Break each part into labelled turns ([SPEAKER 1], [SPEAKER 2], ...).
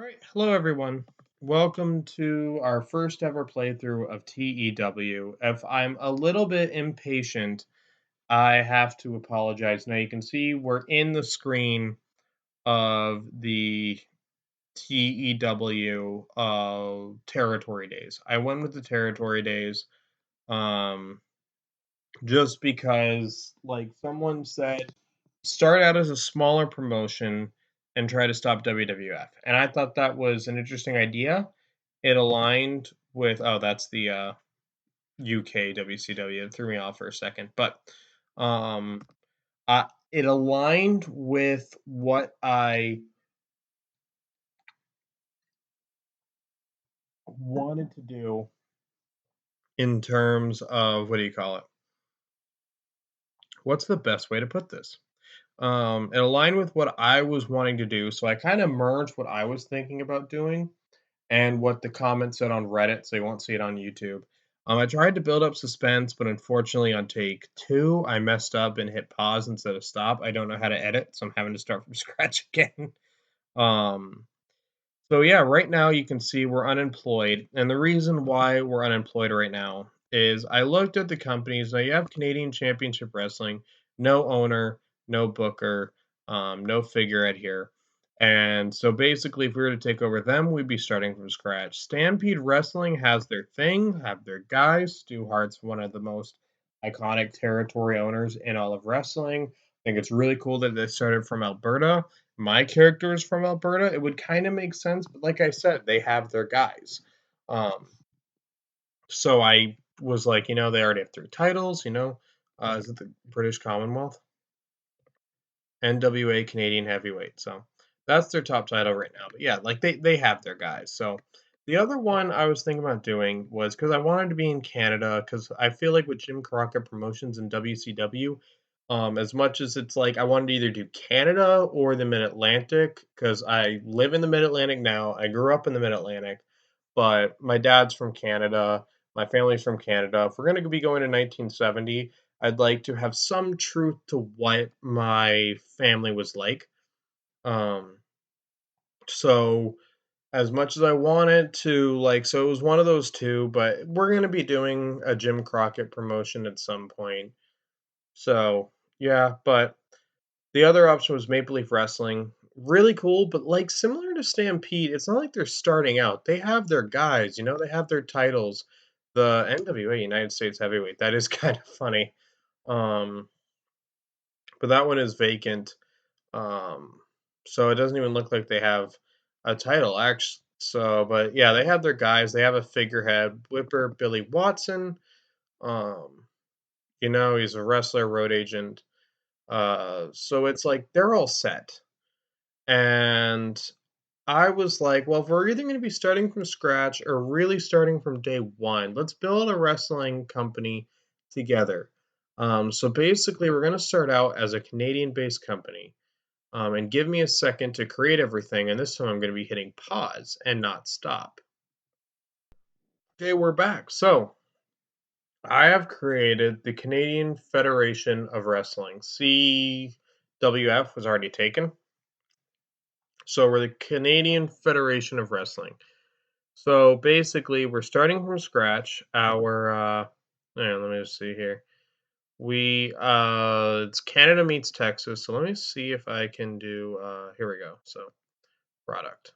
[SPEAKER 1] Alright, hello everyone. Welcome to our first ever playthrough of TEW. If I'm a little bit impatient, I have to apologize. Now you can see we're in the screen of the TEW territory days. I went with the territory days um, just because, like someone said, start out as a smaller promotion and try to stop WWF. And I thought that was an interesting idea. It aligned with that's the UK WCW. It threw me off for a second, but um, it aligned with what I wanted to do in terms of what do you call it? What's the best way to put this? It aligned with what I was wanting to do, so I kind of merged what I was thinking about doing and what the comments said on Reddit, so you won't see it on YouTube. I tried to build up suspense, but unfortunately, on take two, I messed up and hit pause instead of stop. I don't know how to edit, so I'm having to start from scratch again. Um, so yeah, right now you can see we're unemployed, and the reason why we're unemployed right now is I looked at the companies. Now you have Canadian Championship Wrestling, no owner, no booker, no figurehead here, and so basically, if we were to take over them, we'd be starting from scratch. Stampede Wrestling has their thing, have their guys. Stu Hart's one of the most iconic territory owners in all of wrestling. I think it's really cool that they started from Alberta. My character is from Alberta, it would kind of make sense, but like I said, they have their guys. Um, so I was like, they already have three titles, is it the British Commonwealth? NWA Canadian Heavyweight. So that's their top title right now. But yeah, like they have their guys. So the other one I was thinking about doing was because I wanted to be in Canada because I feel like with Jim Crockett Promotions and WCW, as much as it's like I wanted to either do Canada or the Mid Atlantic because I live in the Mid Atlantic now. I grew up in the Mid Atlantic, but my dad's from Canada. My family's from Canada. If we're going to be going to 1970, I'd like to have some truth to what my family was like. Um, so as much as I wanted to, like, so it was one of those two, but we're gonna be doing a Jim Crockett promotion at some point. So yeah, but the other option was Maple Leaf Wrestling. Really cool, but like similar to Stampede, it's not like they're starting out. They have their guys, they have their titles. The NWA United States Heavyweight, that is kind of funny. Um, but that one is vacant. Um, so it doesn't even look like they have a title, actually. So, but yeah, they have their guys. They have a figurehead, Whipper Billy Watson. Um, he's a wrestler, road agent. So it's like they're all set. And I was like, well, if we're either going to be starting from scratch or really starting from day one, let's build a wrestling company together. So basically, we're going to start out as a Canadian based company. And give me a second to create everything. And this time I'm going to be hitting pause and not stop. Okay, we're back. So I have created the Canadian Federation of Wrestling. CWF was already taken. So we're the Canadian Federation of Wrestling. So basically, we're starting from scratch. Let me just see here. It's Canada meets Texas. So let me see if I can do. Here we go. So product.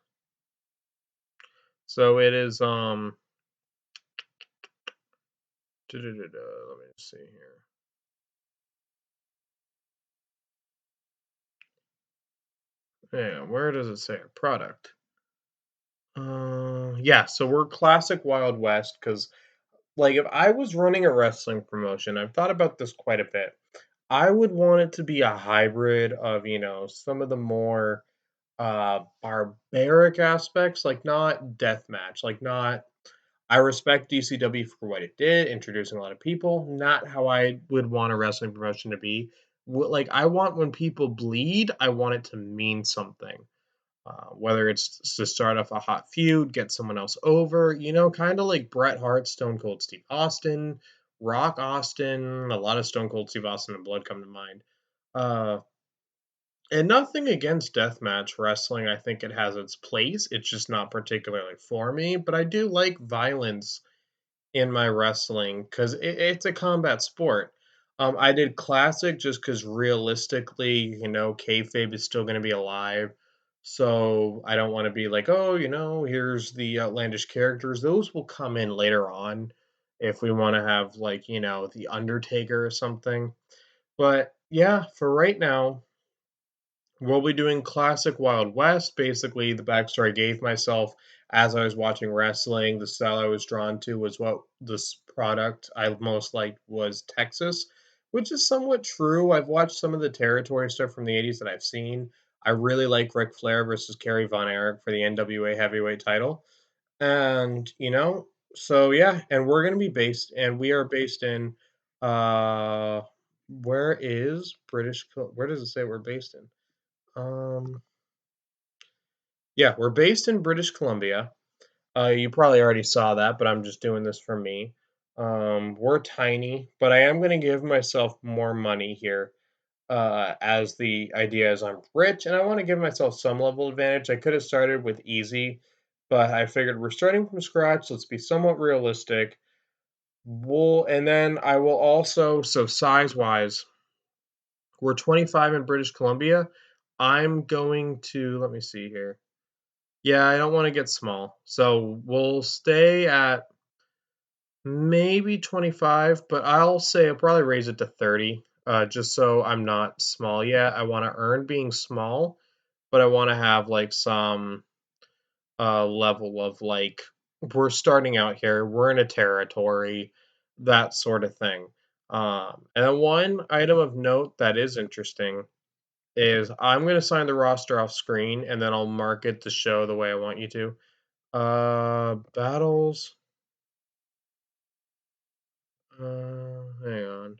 [SPEAKER 1] So it is let me see here. Yeah, where does it say product? Yeah, so we're classic Wild West because, like, if I was running a wrestling promotion, I've thought about this quite a bit. I would want it to be a hybrid of, some of the more barbaric aspects, like not death match, like not. I respect DCW for what it did, introducing a lot of people. Not how I would want a wrestling promotion to be. Like I want when people bleed, I want it to mean something. Whether it's to start off a hot feud, get someone else over, kind of like Bret Hart, Stone Cold Steve Austin, Rock Austin. A lot of Stone Cold Steve Austin and Blood come to mind. Uh, And nothing against deathmatch wrestling. I think it has its place. It's just not particularly for me. But I do like violence in my wrestling because it's a combat sport. I did classic just because realistically, kayfabe is still going to be alive. So I don't want to be like, oh, here's the outlandish characters. Those will come in later on if we want to have like, the Undertaker or something. But yeah, for right now, we'll be doing classic Wild West. Basically, the backstory I gave myself as I was watching wrestling, the style I was drawn to was what this product I most liked was Texas, which is somewhat true. I've watched some of the territory stuff from the 80s that I've seen. I really like Ric Flair versus Kerry Von Erich for the NWA heavyweight title. And, so yeah, and we are based in, uh, where does it say we're based in? Um, yeah, we're based in British Columbia. You probably already saw that, but I'm just doing this for me. We're tiny, but I am going to give myself more money here. As the idea is I'm rich and I want to give myself some level advantage. I could have started with easy, but I figured we're starting from scratch. Let's be somewhat realistic. And then I will also, so size wise, we're 25 in British Columbia. I'm going to, let me see here. Yeah, I don't wanna get small. So we'll stay at maybe 25, but I'll say I'll probably raise it to 30, just so I'm not small yet. I wanna earn being small, but I wanna have, like, some, level of, like, we're starting out here, we're in a territory, that sort of thing. And then one item of note that is interesting is I'm gonna sign the roster off screen, and then I'll market the show the way I want you to. Battles. Hang on.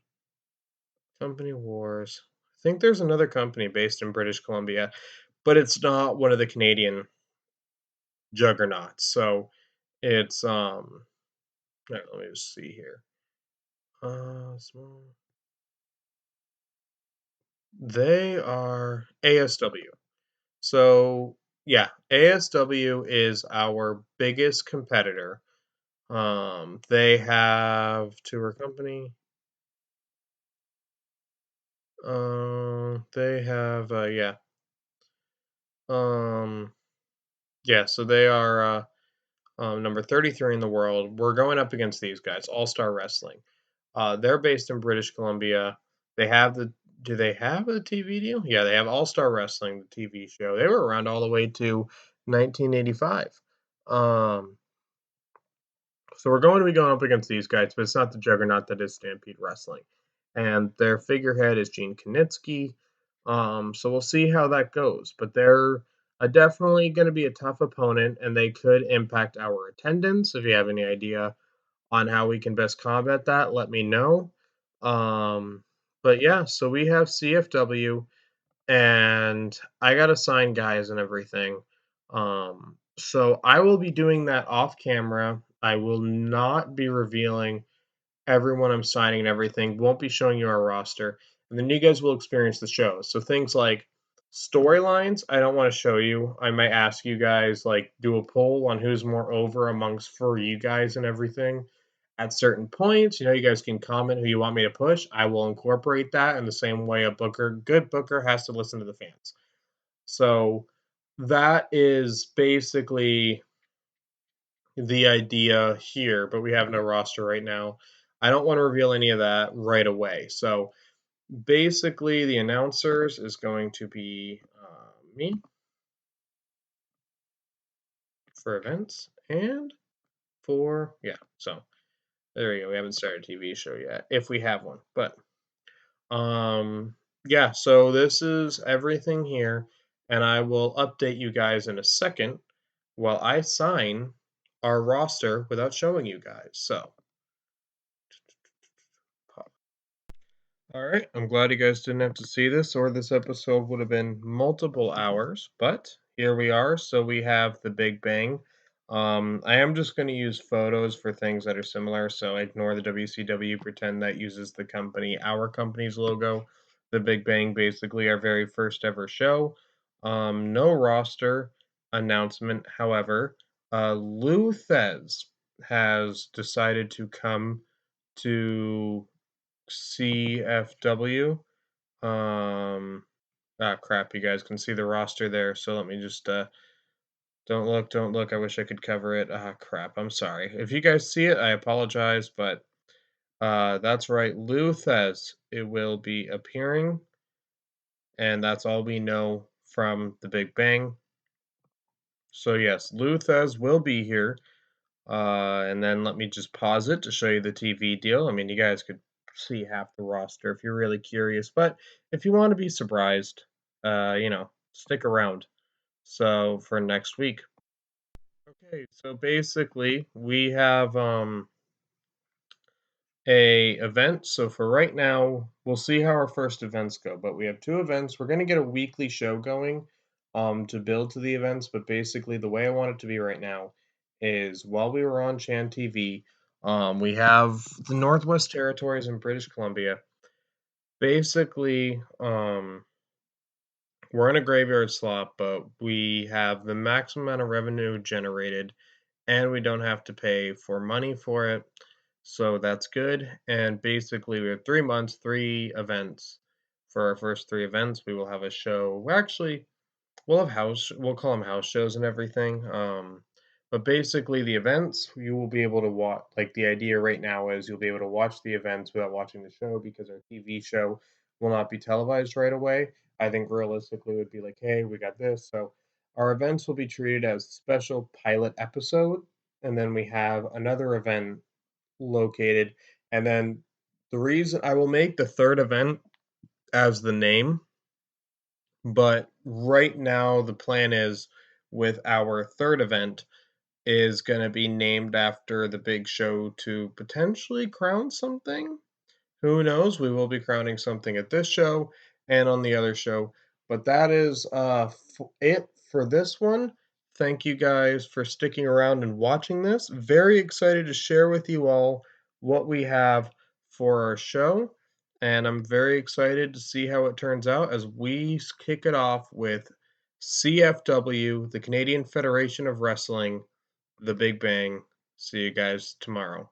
[SPEAKER 1] Company Wars. I think there's another company based in British Columbia, but it's not one of the Canadian juggernauts. So it's let me just see here. Small. They are ASW. So yeah, ASW is our biggest competitor. They have tour company. They have yeah. Um, yeah, so they are number 33 in the world. We're going up against these guys, All Star Wrestling. They're based in British Columbia. They have the do they have a TV deal? Yeah, they have All Star Wrestling, the TV show. They were around all the way to 1985. Um, so we're going to be going up against these guys, but it's not the juggernaut that is Stampede Wrestling. And their figurehead is Gene Knitsky. So we'll see how that goes. But they're definitely going to be a tough opponent, and they could impact our attendance. If you have any idea on how we can best combat that, let me know. Um, but yeah, so we have CFW, and I got to sign guys and everything. So I will be doing that off camera. I will not be revealing everyone I'm signing and everything. Won't be showing you our roster, and then you guys will experience the show. So things like storylines, I don't want to show you. I might ask you guys like do a poll on who's more over amongst for you guys and everything. At certain points, you guys can comment who you want me to push. I will incorporate that in the same way good booker has to listen to the fans. So that is basically the idea here, but we have no roster right now. I don't want to reveal any of that right away. So basically, the announcers is going to be me for events and for, yeah. So there we go. We haven't started a TV show yet, if we have one. But yeah, so this is everything here, and I will update you guys in a second while I sign our roster without showing you guys. So, all right, I'm glad you guys didn't have to see this, or this episode would have been multiple hours, but here we are. So we have the Big Bang. I am just going to use photos for things that are similar, so ignore the WCW, pretend that uses our company's logo. The Big Bang, basically our very first ever show. No roster announcement, however. Lou Thez has decided to come to CFW. Um, Crap, you guys can see the roster there. So let me just don't look, don't look. I wish I could cover it. Crap, I'm sorry. If you guys see it, I apologize, but that's right, Lou Thez. It will be appearing, and that's all we know from the Big Bang. So yes, Lou Thez will be here. And then let me just pause it to show you the TV deal. I mean, you guys could see half the roster if you're really curious, but if you want to be surprised, stick around. So for next week. Okay, so basically we have a event. So for right now, we'll see how our first events go. But we have two events. We're gonna get a weekly show going to build to the events. But basically the way I want it to be right now is while we were on Chan TV, we have the Northwest Territories and British Columbia. Basically, we're in a graveyard slot, but we have the maximum amount of revenue generated and we don't have to pay for money for it. So that's good. And basically, we have 3 months, three events. For our first three events, we will have a show. Well, actually, we'll have we'll call them house shows and everything. But basically, the events you will be able to watch. Like the idea right now is you'll be able to watch the events without watching the show because our TV show will not be televised right away. I think realistically it would be like, hey, we got this. So our events will be treated as special pilot episode, and then we have another event located, and then the reason I will make the third event as the name, but right now the plan is with our third event is going to be named after the big show to potentially crown something. Who knows? We will be crowning something at this show and on the other show. But that is it for this one. Thank you guys for sticking around and watching this. Very excited to share with you all what we have for our show. And I'm very excited to see how it turns out as we kick it off with CFW, the Canadian Federation of Wrestling, the Big Bang. See you guys tomorrow.